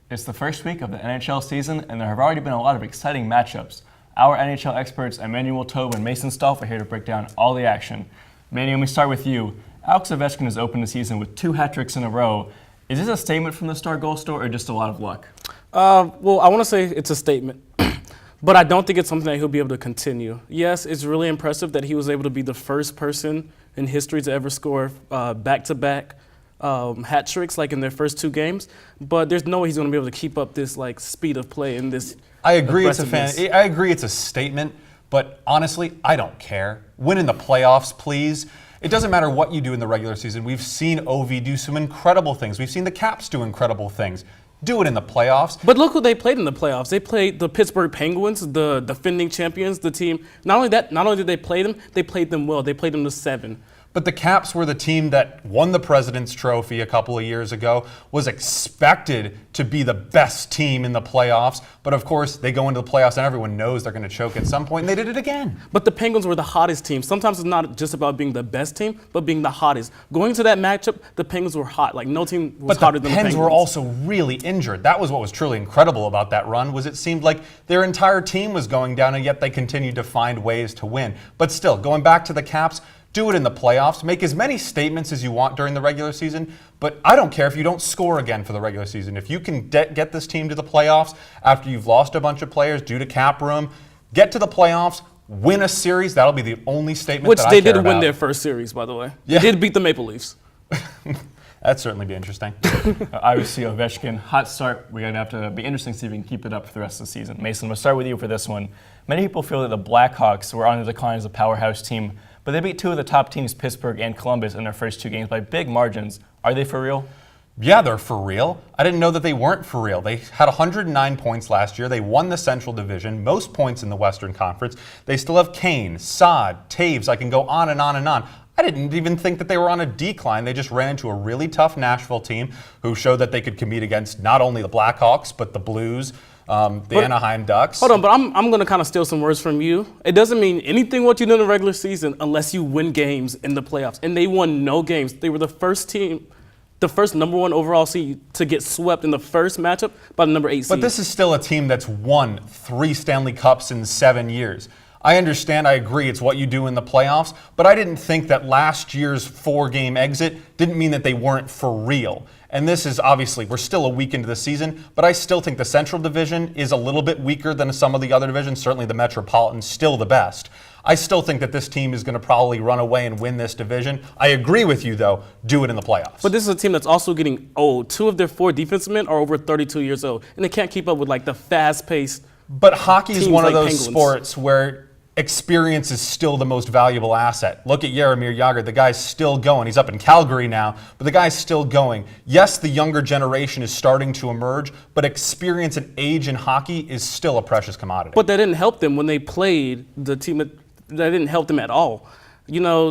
It's the first week of the NHL season, and there have already been a lot of exciting matchups. Our NHL experts, Emmanuel, Tobe, and Mason Stalph, are here to break down all the action. Manny, let me start with you. Alex Ovechkin has opened the season with 2 hat tricks in a row. Is this a statement from the star goal scorer or just a lot of luck? Well, I want to say it's a statement, but I don't think it's something that he'll be able to continue. Yes, it's really impressive that he was able to be the first person in history to ever score back-to-back hat tricks like in their first 2 games, but there's no way he's going to be able to keep up this like speed of play in this. I agree it's a statement, but honestly, I don't care. Win in the playoffs, please. It doesn't matter what you do in the regular season. We've seen Ovi do some incredible things. We've seen the Caps do incredible things. Do it in the playoffs. But look who they played in the playoffs. They played the Pittsburgh Penguins, the defending champions, the team. Not only did they play them, they played them well. They played them to 7. But the Caps were the team that won the President's Trophy a couple of years ago, was expected to be the best team in the playoffs. But of course, they go into the playoffs and everyone knows they're going to choke at some point, and they did it again. But the Penguins were the hottest team. Sometimes it's not just about being the best team, but being the hottest. Going to that matchup, the Penguins were hot. Like no team was hotter than the Penguins. But the Pens were also really injured. That was what was truly incredible about that run, was it seemed like their entire team was going down, and yet they continued to find ways to win. But still, going back to the Caps, do it in the playoffs. Make as many statements as you want during the regular season, but I don't care if you don't score again for the regular season. If you can get this team to the playoffs after you've lost a bunch of players due to cap room, get to the playoffs, win a series, that'll be the only statement Which that I they care did win about. their first series, by the way. Yeah. They did beat the Maple Leafs. That'd certainly be interesting. Obviously, Ovechkin, hot start. We're going to have to be interesting to see if we can keep it up for the rest of the season. Mason, we'll start with you for this one. Many people feel that the Blackhawks were on the decline as a powerhouse team, but they beat 2 of the top teams, Pittsburgh and Columbus, in their first 2 games by big margins. Are they for real? Yeah, they're for real. I didn't know that they weren't for real. They had 109 points last year. They won the Central Division, most points in the Western Conference. They still have Kane, Saad, Taves. I can go on and on and on. I didn't even think that they were on a decline. They just ran into a really tough Nashville team who showed that they could compete against not only the Blackhawks, but the Blues, the Anaheim Ducks. Hold on, but I'm going to kind of steal some words from you. It doesn't mean anything what you do in the regular season unless you win games in the playoffs. And they won no games. They were the first team, the first number 1 overall seed to get swept in the first matchup by the number 8 seed. But this is still a team that's won 3 Stanley Cups in 7 years. I understand, I agree, it's what you do in the playoffs, but I didn't think that last year's 4-game exit didn't mean that they weren't for real. And this is obviously, we're still a week into the season, but I still think the Central Division is a little bit weaker than some of the other divisions. Certainly the Metropolitan's still the best. I still think that this team is going to probably run away and win this division. I agree with you, though. Do it in the playoffs. But this is a team that's also getting old. 2 of their 4 defensemen are over 32 years old, and they can't keep up with like the fast-paced. But hockey is one of those Penguins. sports where experience is still the most valuable asset. Look at Jaromir Jagr. The guy's still going. He's up in Calgary now, but the guy's still going. Yes, the younger generation is starting to emerge, but experience and age in hockey is still a precious commodity. But that didn't help them when they played the team. That didn't help them at all. You know,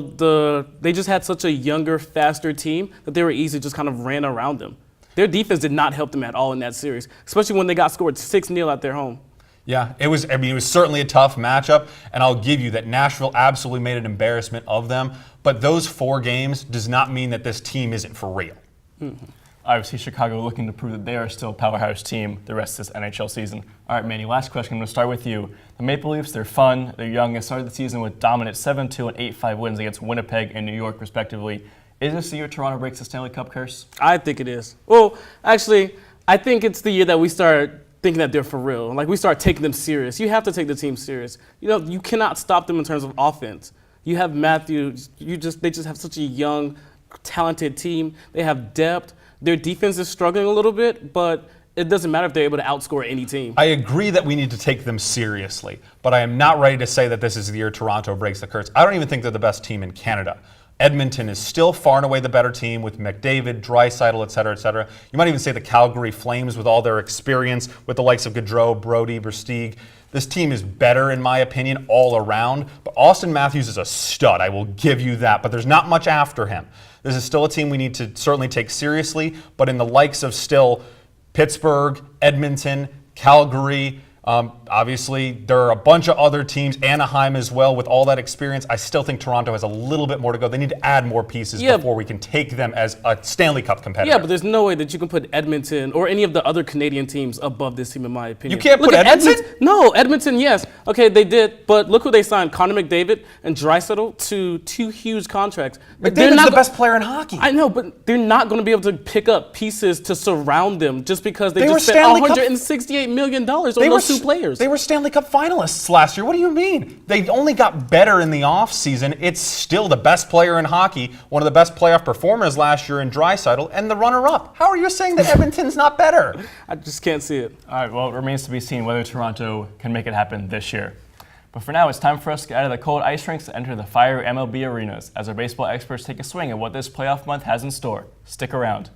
they just had such a younger, faster team that they were easy, just kind of ran around them. Their defense did not help them at all in that series, especially when they got scored 6-0 at their home. Yeah, it was certainly a tough matchup, and I'll give you that Nashville absolutely made an embarrassment of them, but those 4 games does not mean that this team isn't for real. Mm-hmm. Obviously, Chicago looking to prove that they are still a powerhouse team the rest of this NHL season. All right, Manny, last question. I'm going to start with you. The Maple Leafs, they're fun, they're young. They started the season with dominant 7-2 and 8-5 wins against Winnipeg and New York, respectively. Is this the year Toronto breaks the Stanley Cup curse? I think it is. Well, actually, I think it's the year that we start thinking that they're for real. Like, we start taking them serious. You have to take the team serious. You know, you cannot stop them in terms of offense. You have Matthews. They just have such a young, talented team. They have depth. Their defense is struggling a little bit, but it doesn't matter if they're able to outscore any team. I agree that we need to take them seriously, but I am not ready to say that this is the year Toronto breaks the curse. I don't even think they're the best team in Canada. Edmonton is still far and away the better team with McDavid, Draisaitl, et cetera, et cetera. You might even say the Calgary Flames with all their experience with the likes of Gaudreau, Brody, Versteeg. This team is better, in my opinion, all around. But Austin Matthews is a stud. I will give you that. But there's not much after him. This is still a team we need to certainly take seriously. But in the likes of still Pittsburgh, Edmonton, Calgary, Obviously, there are a bunch of other teams, Anaheim as well, with all that experience. I still think Toronto has a little bit more to go. They need to add more pieces before we can take them as a Stanley Cup competitor. Yeah, but there's no way that you can put Edmonton or any of the other Canadian teams above this team, in my opinion. You can't Look put at Edmonton? No, Edmonton, yes. Okay, they did, but look who they signed, Connor McDavid and Draisaitl, to 2 huge contracts. McDavid's the best player in hockey. I know, but they're not going to be able to pick up pieces to surround them just because they were just spent Stanley Cup- $168 million on those 2 players. They were Stanley Cup finalists last year. What do you mean? They only got better in the offseason. It's still the best player in hockey, one of the best playoff performers last year in Draisaitl, and the runner-up. How are you saying that Edmonton's not better? I just can't see it. All right, well, it remains to be seen whether Toronto can make it happen this year. But for now, it's time for us to get out of the cold ice rinks and enter the fire MLB arenas as our baseball experts take a swing at what this playoff month has in store. Stick around.